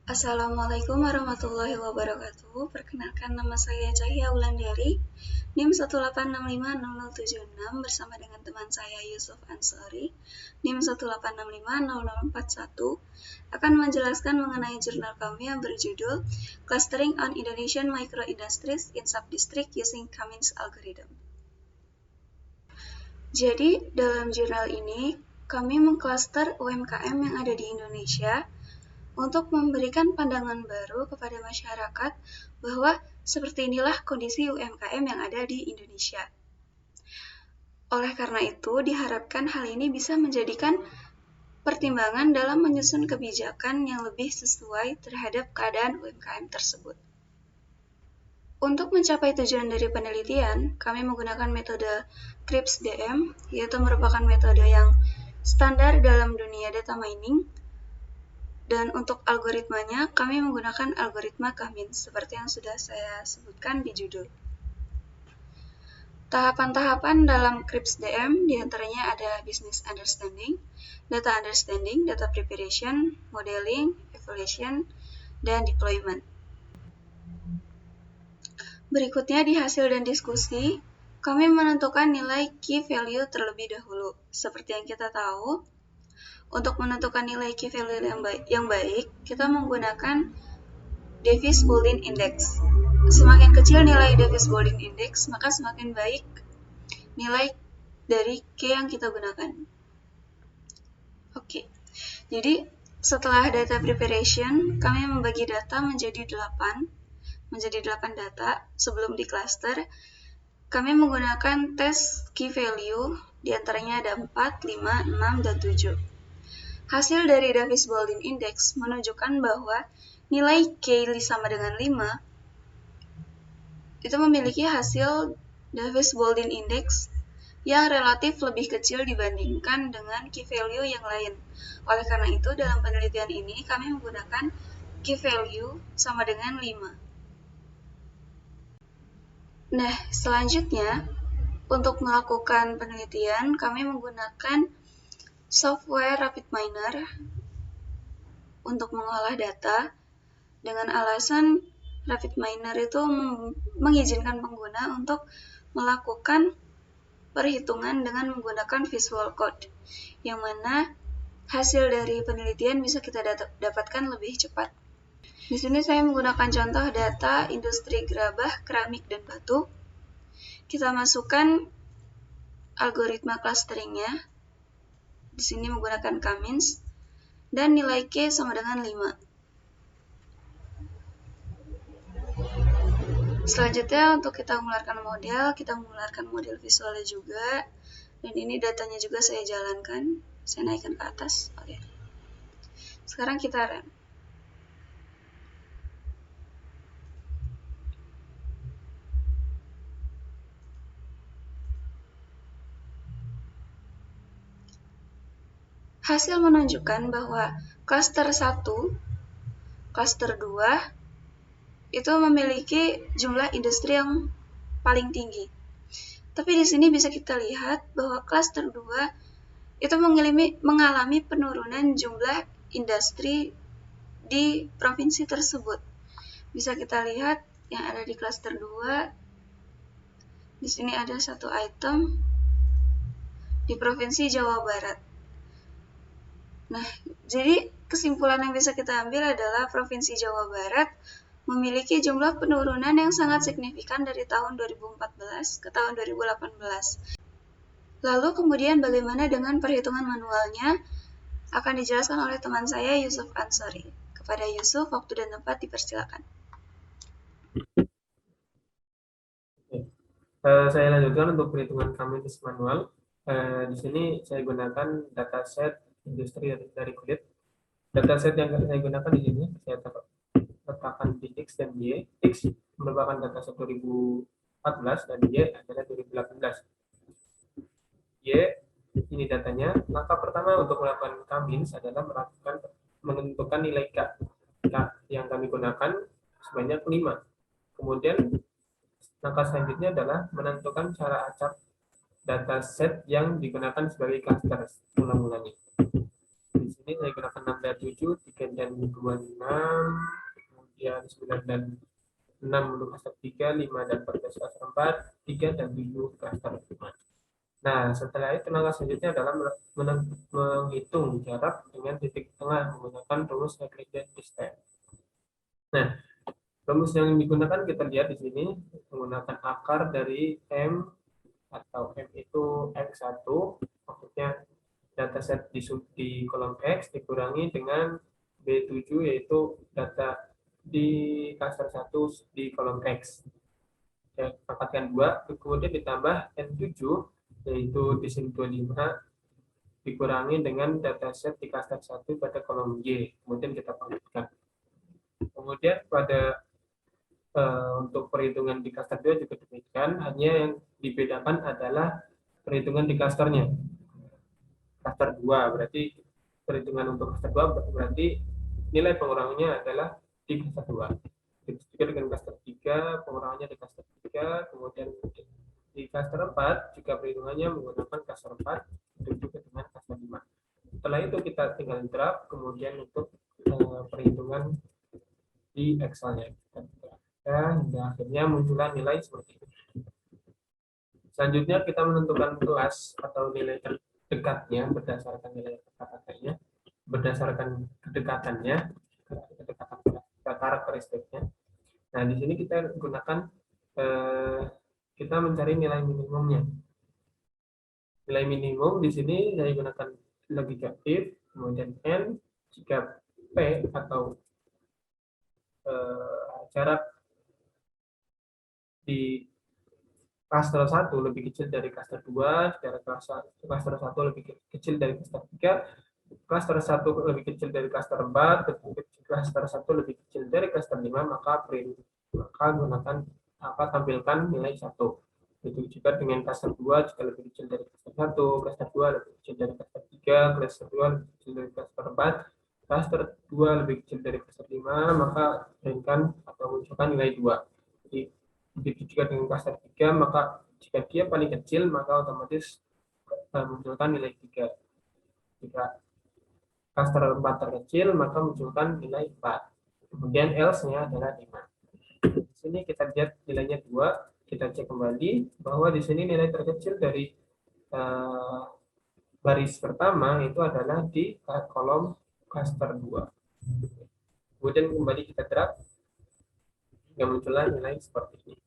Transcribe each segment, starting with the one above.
Assalamualaikum warahmatullahi wabarakatuh. Perkenalkan, nama saya Cahya Wulandari, NIM 1865076 bersama dengan teman saya Yusuf Ansori, NIM 1865041, akan menjelaskan mengenai jurnal kami yang berjudul Clustering on Indonesian Micro Industries in Sub-District Using Cummins Algorithm. Jadi, dalam jurnal ini, kami mengklaster UMKM yang ada di Indonesia untuk memberikan pandangan baru kepada masyarakat bahwa seperti inilah kondisi UMKM yang ada di Indonesia. Oleh karena itu, diharapkan hal ini bisa menjadikan pertimbangan dalam menyusun kebijakan yang lebih sesuai terhadap keadaan UMKM tersebut. Untuk mencapai tujuan dari penelitian, kami menggunakan metode CRIPS-DM, yaitu merupakan metode yang standar dalam dunia data mining. Dan untuk algoritmanya, kami menggunakan algoritma Cummins, seperti yang sudah saya sebutkan di judul. Tahapan-tahapan dalam CRIPS-DM diantaranya ada business understanding, data preparation, modeling, evaluation, dan deployment. Berikutnya di hasil dan diskusi, kami menentukan nilai key value terlebih dahulu. Seperti yang kita tahu, untuk menentukan nilai key value yang baik, kita menggunakan Davis-Baldwin Index. Semakin kecil nilai Davis-Baldwin Index, maka semakin baik nilai dari K yang kita gunakan. Oke, jadi setelah data preparation, kami membagi data menjadi 8 data sebelum di cluster. Kami menggunakan tes key value, diantaranya ada 4, 5, 6, dan 7. Hasil dari Davis-Baldwin Index menunjukkan bahwa nilai K sama dengan 5 itu memiliki hasil Davis-Baldwin Index yang relatif lebih kecil dibandingkan dengan key value yang lain. Oleh karena itu, dalam penelitian ini kami menggunakan key value sama dengan 5. Nah, selanjutnya, untuk melakukan penelitian, kami menggunakan software RapidMiner untuk mengolah data dengan alasan RapidMiner itu mengizinkan pengguna untuk melakukan perhitungan dengan menggunakan Visual Code, yang mana hasil dari penelitian bisa kita dapatkan lebih cepat. Di sini saya menggunakan contoh data industri gerabah, keramik, dan batu. Kita masukkan algoritma clusteringnya. Di sini menggunakan Cummins, dan nilai K sama dengan 5. Selanjutnya, untuk kita mengeluarkan model visualnya juga. Dan ini datanya juga saya jalankan. Saya naikkan ke atas. Oke. Sekarang kita run. Hasil menunjukkan bahwa cluster 1, cluster 2 itu memiliki jumlah industri yang paling tinggi. Tapi di sini bisa kita lihat bahwa cluster 2 itu mengalami penurunan jumlah industri di provinsi tersebut. Bisa kita lihat yang ada di cluster 2. Di sini ada satu item di Provinsi Jawa Barat. Nah, jadi kesimpulan yang bisa kita ambil adalah Provinsi Jawa Barat memiliki jumlah penurunan yang sangat signifikan dari tahun 2014 ke tahun 2018. Lalu kemudian bagaimana dengan perhitungan manualnya akan dijelaskan oleh teman saya Yusuf Ansori. Kepada Yusuf, waktu dan tempat dipersilakan. Saya lanjutkan untuk perhitungan Cummins manual. Di sini saya gunakan dataset industri dari kulit. Dataset yang saya gunakan di sini saya letakkan di X dan Y. X merupakan dataset 2014 dan Y adalah 2018. Y ini datanya. Langkah pertama untuk melakukan Cummins adalah menentukan nilai K yang kami gunakan sebanyak 5. Kemudian langkah selanjutnya adalah menentukan cara acak dataset yang digunakan sebagai cluster. Ulang-ulangi. Di sini saya gunakan 6 dan 7, 3 dan 2, 6, kemudian 9 dan 6 untuk klaster 3, 5 dan 14 klaster 4, 3 dan 7 klaster 5. Nah, setelah itu langkah selanjutnya adalah menghitung jarak dengan titik tengah menggunakan rumus Euclidean distance. Nah, rumus yang digunakan kita lihat di sini menggunakan akar dari M atau M itu X1, maksudnya dataset di kolom X dikurangi dengan B7 yaitu data di cluster 1 di kolom X. Ya, pangkatkan 2, kemudian ditambah N7 yaitu di sini 25 dikurangi dengan dataset di cluster 1 pada kolom Y. Kemudian kita pangkatkan. Kemudian pada untuk perhitungan di cluster 2 juga demikian, hanya yang dibedakan adalah perhitungan di clusternya. Cluster 2 berarti perhitungan untuk cluster 2 berarti nilai pengurangannya adalah di cluster 2. Begitu juga dengan cluster 3, pengurangannya di cluster 3, kemudian di cluster 4 juga perhitungannya menggunakan cluster 4, begitu juga dengan cluster 5. Setelah itu kita tinggal drag, kemudian untuk perhitungan di Excel-nya. Hingga akhirnya muncullah nilai seperti ini. Selanjutnya kita menentukan kelas atau nilai terdekatnya berdasarkan nilai kata-katanya, berdasarkan kedekatannya, kedekatan karakteristiknya. Nah, di sini kita gunakan kita mencari nilai minimumnya. Nilai minimum di sini saya gunakan logika if, kemudian n jika p atau jarak di cluster 1 lebih kecil dari cluster 2, jarak cluster 1 lebih kecil dari cluster 3, cluster 1 lebih kecil dari cluster 4, cluster 1 lebih kecil dari cluster 5, maka gunakan tampilkan nilai 1. Itu juga dengan cluster 2 jika lebih kecil dari cluster 1, cluster 2 lebih kecil dari cluster 3, cluster 2 lebih kecil dari cluster 4, cluster 2 lebih kecil dari cluster 5, maka berikan atau munculkan nilai 2. Jadi begitu juga dengan cluster 3, maka jika dia paling kecil maka otomatis munculkan nilai 3. Jika cluster 4 terkecil maka munculkan nilai 4. Kemudian else-nya adalah 5. Di sini kita lihat nilainya 2, kita cek kembali bahwa di sini nilai terkecil dari baris pertama itu adalah di kolom cluster 2. Kemudian kembali kita drag yang muncullah nilai seperti ini.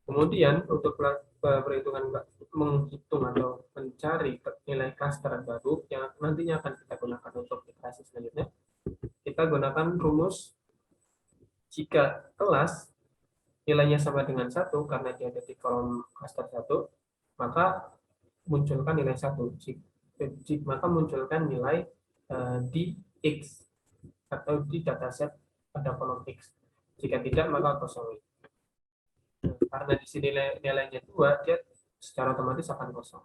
Kemudian untuk perhitungan menghitung atau mencari nilai cluster baru yang nantinya akan kita gunakan untuk iterasi selanjutnya, kita gunakan rumus jika kelas nilainya sama dengan 1 karena dia ada di kolom cluster 1, maka munculkan nilai 1. Maka munculkan nilai di X atau di dataset pada kolom X. Jika tidak, maka kosongi. Karena di sini nilainya 2, dia secara otomatis akan kosong.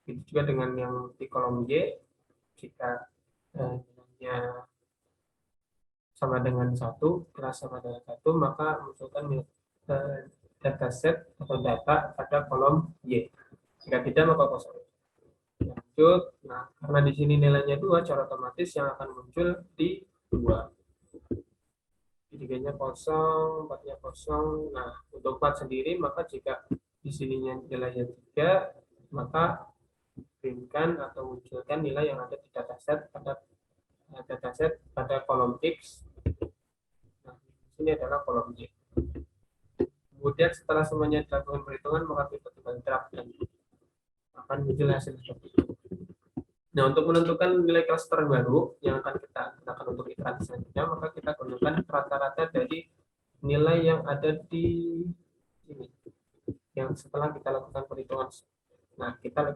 Begitu juga dengan yang di kolom Y, jika nilainya sama dengan 1, kelas sama dengan 1, maka munculkan dataset atau data pada kolom Y. Jika tidak, maka kosong. Lanjut, nah karena di sini nilainya 2, secara otomatis yang akan muncul di 2. 3-nya kosong, 4-nya kosong. Nah, untuk 4 sendiri, maka jika di sininya nilainya 3, maka printkan atau munculkan nilai yang ada di dataset pada kolom X. Nah, ini adalah kolom Y. Kemudian setelah semuanya dilakukan perhitungan, maka kita tinggal drag dan akan muncul hasil seperti itu. Nah, untuk menentukan nilai cluster baru yang akan kita gunakan untuk iterasi selanjutnya, maka kita gunakan rata-rata dari nilai yang ada di sini, yang setelah kita lakukan perhitungan. Nah, kita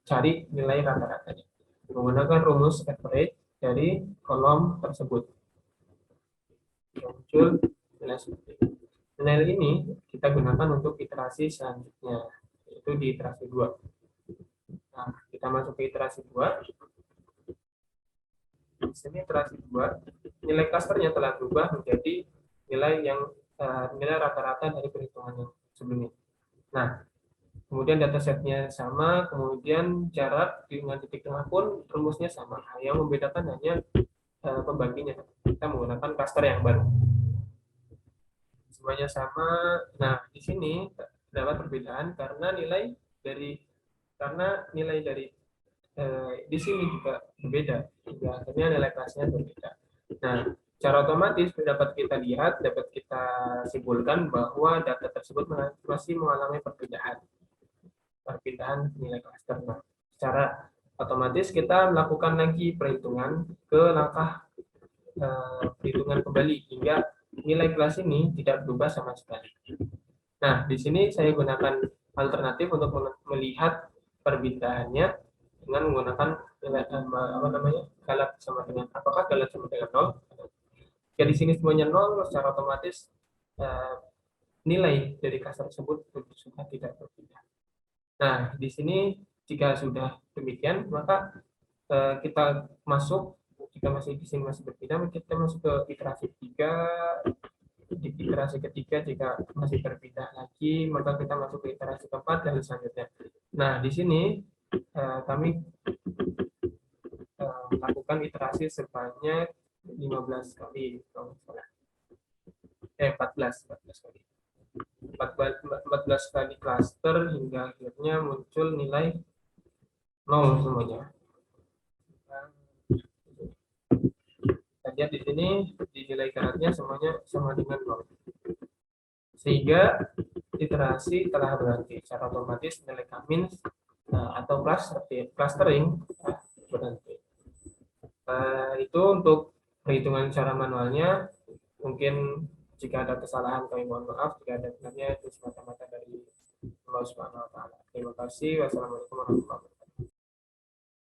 cari nilai rata-ratanya menggunakan rumus average dari kolom tersebut. Muncul nilai seperti ini. Nilai ini kita gunakan untuk iterasi selanjutnya, yaitu di iterasi 2. Nah, kita masuk ke iterasi 2. Di sini iterasi 2, nilai clusternya telah berubah menjadi nilai rata-rata dari perhitungan yang sebelumnya. Nah, kemudian datasetnya sama, kemudian jarak dengan titik tengah pun rumusnya sama. Yang membedakan hanya pembaginya. Kita menggunakan cluster yang baru. Semuanya sama. Nah, di sini terdapat perbedaan karena nilai dari di sini juga berbeda. Hingga akhirnya nilai kelasnya berbeda. Nah, secara otomatis dapat kita lihat, dapat kita simpulkan bahwa data tersebut masih mengalami perpindahan nilai klaster. Nah, secara otomatis kita melakukan lagi perhitungan ke langkah perhitungan kembali hingga nilai kelas ini tidak berubah sama sekali. Nah, di sini saya gunakan alternatif untuk melihat perbedaan dengan menggunakan nilai galat sama dengan apakah galat sama dengan 0. Jika di sini semuanya 0, secara otomatis nilai dari kelas tersebut sudah tidak berpindah. Nah, di sini jika sudah demikian, maka kita masuk, jika masih di sini masih berpindah, kita masuk ke iterasi ketiga. Di iterasi ketiga jika masih berpindah lagi, maka kita masuk ke iterasi keempat dan selanjutnya. Nah, di sini kami melakukan iterasi sebanyak 15 kali, 14 kali. 14 kali cluster hingga akhirnya muncul nilai 0 semuanya. Kita lihat di sini di nilai galatnya semuanya sama dengan 0. Sehingga iterasi telah berhenti. Secara otomatis nilai kamin atau clustering berhenti. Itu untuk perhitungan secara manualnya. Mungkin jika ada kesalahan kami mohon maaf, jika ada benarnya itu semata-mata dari Allah Subhanahu wa taala. Terima kasih. Wassalamualaikum warahmatullahi wabarakatuh.